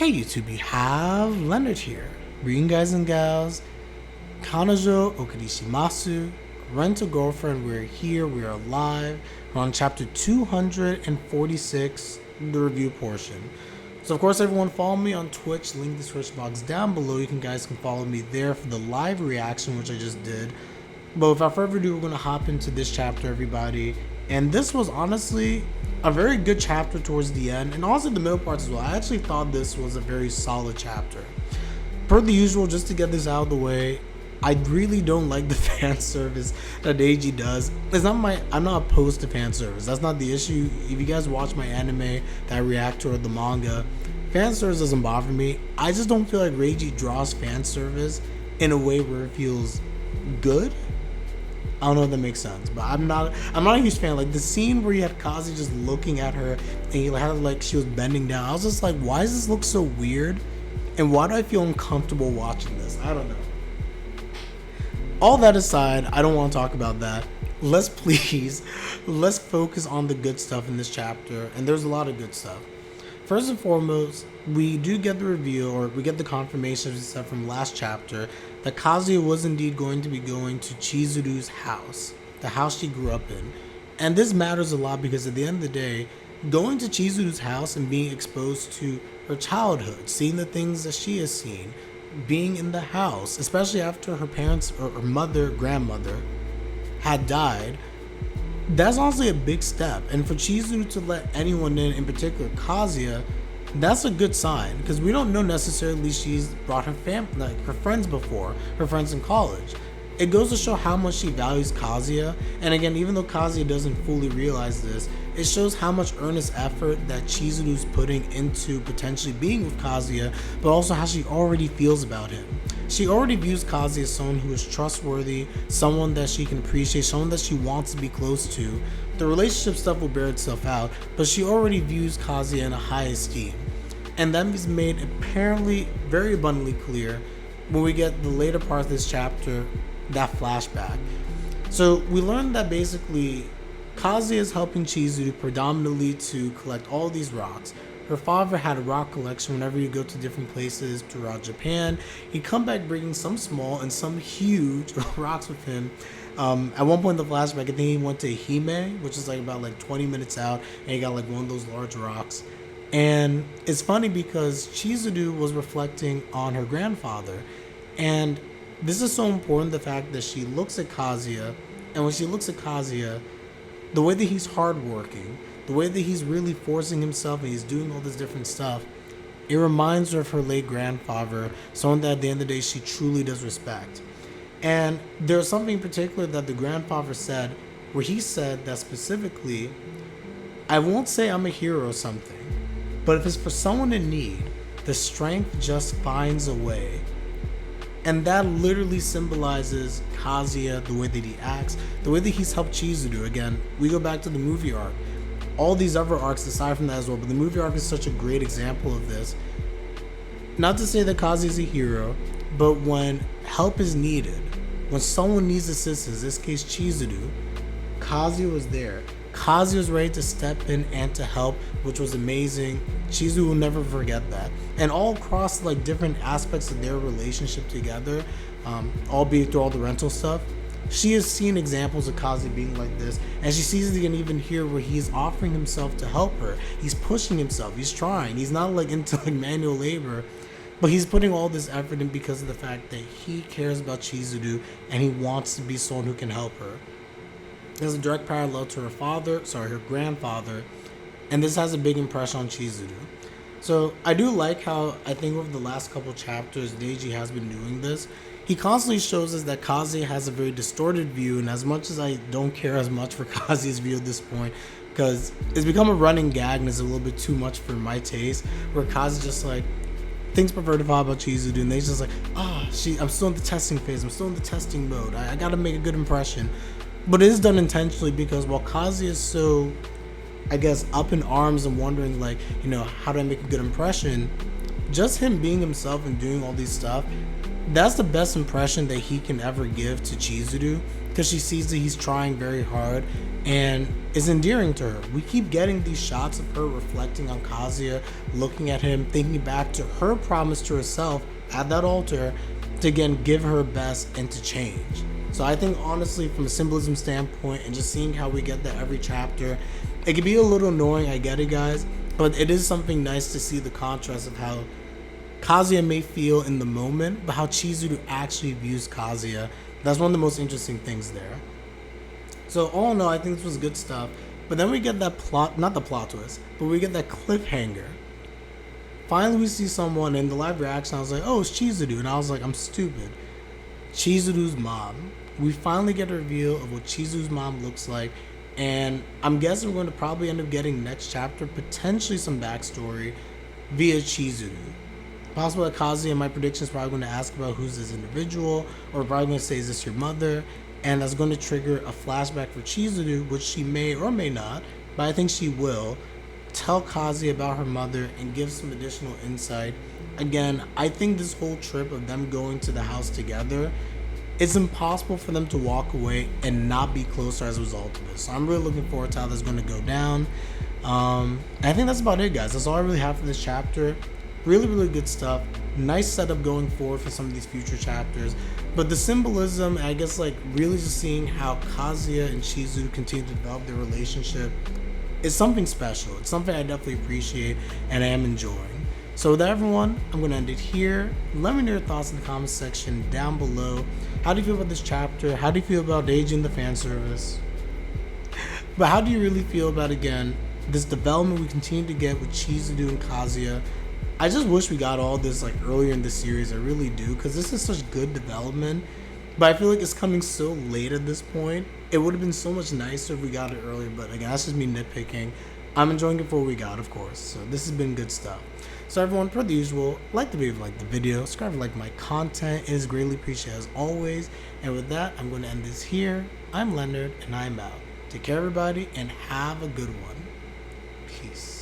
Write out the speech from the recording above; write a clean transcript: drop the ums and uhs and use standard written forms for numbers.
Hey YouTube, you have Leonard here, bringing guys and gals, Kanojo Okarishimasu, Rental Girlfriend, we're here, we are live, we're on chapter 246, the review portion. So of course everyone follow me on Twitch, link in the description box down below, you guys can follow me there for the live reaction which I just did. But without further ado, we're going to hop into this chapter, everybody. And this was honestly a very good chapter towards the end, and also the middle parts as well. I actually thought this was a very solid chapter. Per the usual, just to get this out of the way, I really don't like the fan service that Reiji does. I'm not opposed to fan service. That's not the issue. If you guys watch my anime that I react to or the manga, fan service doesn't bother me. I just don't feel like Reiji draws fan service in a way where it feels good. I don't know if that makes sense, but I'm not a huge fan. Like the scene where you had Kazuya just looking at her and you had like she was bending down. I was just like, why does this look so weird? And why do I feel uncomfortable watching this? I don't know. All that aside, I don't want to talk about that. Let's focus on the good stuff in this chapter, and there's a lot of good stuff. First and foremost, we do get the reveal, or we get the confirmation stuff from last chapter, that Kazuya was indeed going to be going to Chizuru's house, the house she grew up in. And this matters a lot because at the end of the day, going to Chizuru's house and being exposed to her childhood, seeing the things that she has seen, being in the house, especially after her parents or her grandmother had died, that's honestly a big step. And for Chizuru to let anyone in particular Kazuya, that's a good sign, because we don't know necessarily she's brought her family, like her friends before, her friends in college. It goes to show how much she values Kazuya, and again, even though Kazuya doesn't fully realize this, it shows how much earnest effort that Chizuru's putting into potentially being with Kazuya, but also how she already feels about him. She already views Kazuya as someone who is trustworthy, someone that she can appreciate, someone that she wants to be close to. The relationship stuff will bear itself out, but she already views Kazuya in a high esteem. And that is made apparently very abundantly clear when we get the later part of this chapter, that flashback. So we learned that basically Kazuya is helping Chizuru predominantly to collect all these rocks. Her father had a rock collection. Whenever you go to different places throughout Japan, he'd come back bringing some small and some huge rocks with him. At one point in the flashback, I think he went to Hime, which is like about 20 minutes out, and he got one of those large rocks. And it's funny because Chizuru was reflecting on her grandfather, and this is so important, the fact that she looks at Kazuya, and when she looks at Kazuya, the way that he's hardworking, the way that he's really forcing himself and he's doing all this different stuff, it reminds her of her late grandfather, someone that at the end of the day she truly does respect. And there's something in particular that the grandfather said, where he said that specifically, I won't say I'm a hero or something, but if it's for someone in need, the strength just finds a way. And that literally symbolizes Kazuya, the way that he acts, the way that he's helped Chizuru. Again, we go back to the movie arc. All these other arcs aside from that as well, but the movie arc is such a great example of this. Not to say that Kazuya is a hero, but when help is needed, when someone needs assistance, in this case Chizuru, Kazuya was there. Kazuya was ready to step in and to help, which was amazing. Chizuru will never forget that. And all across different aspects of their relationship together, albeit through all the rental stuff, she has seen examples of Kazuya being like this, and she sees it even here where he's offering himself to help her. He's pushing himself, he's trying. He's not into manual labor, but he's putting all this effort in because of the fact that he cares about Chizuru and he wants to be someone who can help her. There's a direct parallel to her grandfather, and this has a big impression on Chizuru. So I do like how, I think over the last couple chapters, Reiji has been doing this. He constantly shows us that Kazuya has a very distorted view, and as much as I don't care as much for Kazuya's view at this point, because it's become a running gag and it's a little bit too much for my taste, where Kazuya's just thinks perverted about Chizuru, and they're just I'm still in the testing phase, I'm still in the testing mode, I gotta make a good impression. But it is done intentionally because while Kazuya is so, I guess, up in arms and wondering how do I make a good impression, just him being himself and doing all these stuff, that's the best impression that he can ever give to Chizuru, because she sees that he's trying very hard and is endearing to her. We keep getting these shots of her reflecting on Kazuya, looking at him, thinking back to her promise to herself at that altar to again give her best and to change. So I think honestly, from a symbolism standpoint and just seeing how we get that every chapter, it can be a little annoying, I get it guys, but it is something nice to see the contrast of how Kazuya may feel in the moment, but how Chizuru actually views Kazuya. That's one of the most interesting things there. So all in all, I think this was good stuff. But then we get that plot, not the plot twist, but we get that cliffhanger. Finally, we see someone in the live reaction. I was like, oh, it's Chizuru. And I was like, I'm stupid. Chizuru's mom. We finally get a reveal of what Chizuru's mom looks like. And I'm guessing we're going to probably end up getting next chapter, potentially some backstory via Chizuru. Possible that Kazuya, my prediction, is probably going to ask about who's this individual, or probably going to say, is this your mother? And that's going to trigger a flashback for Chizuru, which she may or may not, but I think she will, tell Kazuya about her mother and give some additional insight. Again, I think this whole trip of them going to the house together, it's impossible for them to walk away and not be closer as a result of it. So I'm really looking forward to how that's going to go down. I think that's about it, guys. That's all I really have for this chapter. Really, really good stuff. Nice setup going forward for some of these future chapters. But the symbolism, I guess, like really just seeing how Kazuya and Chizuru continue to develop their relationship is something special. It's something I definitely appreciate and I am enjoying. So with that, everyone, I'm going to end it here. Let me know your thoughts in the comments section down below. How do you feel about this chapter? How do you feel about Reiji and the fan service? But how do you really feel about, again, this development we continue to get with Chizuru and Kazuya? I just wish we got all this like earlier in the series. I really do, because this is such good development. But I feel like it's coming so late at this point. It would have been so much nicer if we got it earlier. But again, that's just me nitpicking. I'm enjoying it for what we got, of course. So this has been good stuff. So everyone, per the usual, like the video, like the video, subscribe, like my content. It is greatly appreciated as always. And with that, I'm going to end this here. I'm Leonard, and I'm out. Take care, everybody, and have a good one. Peace.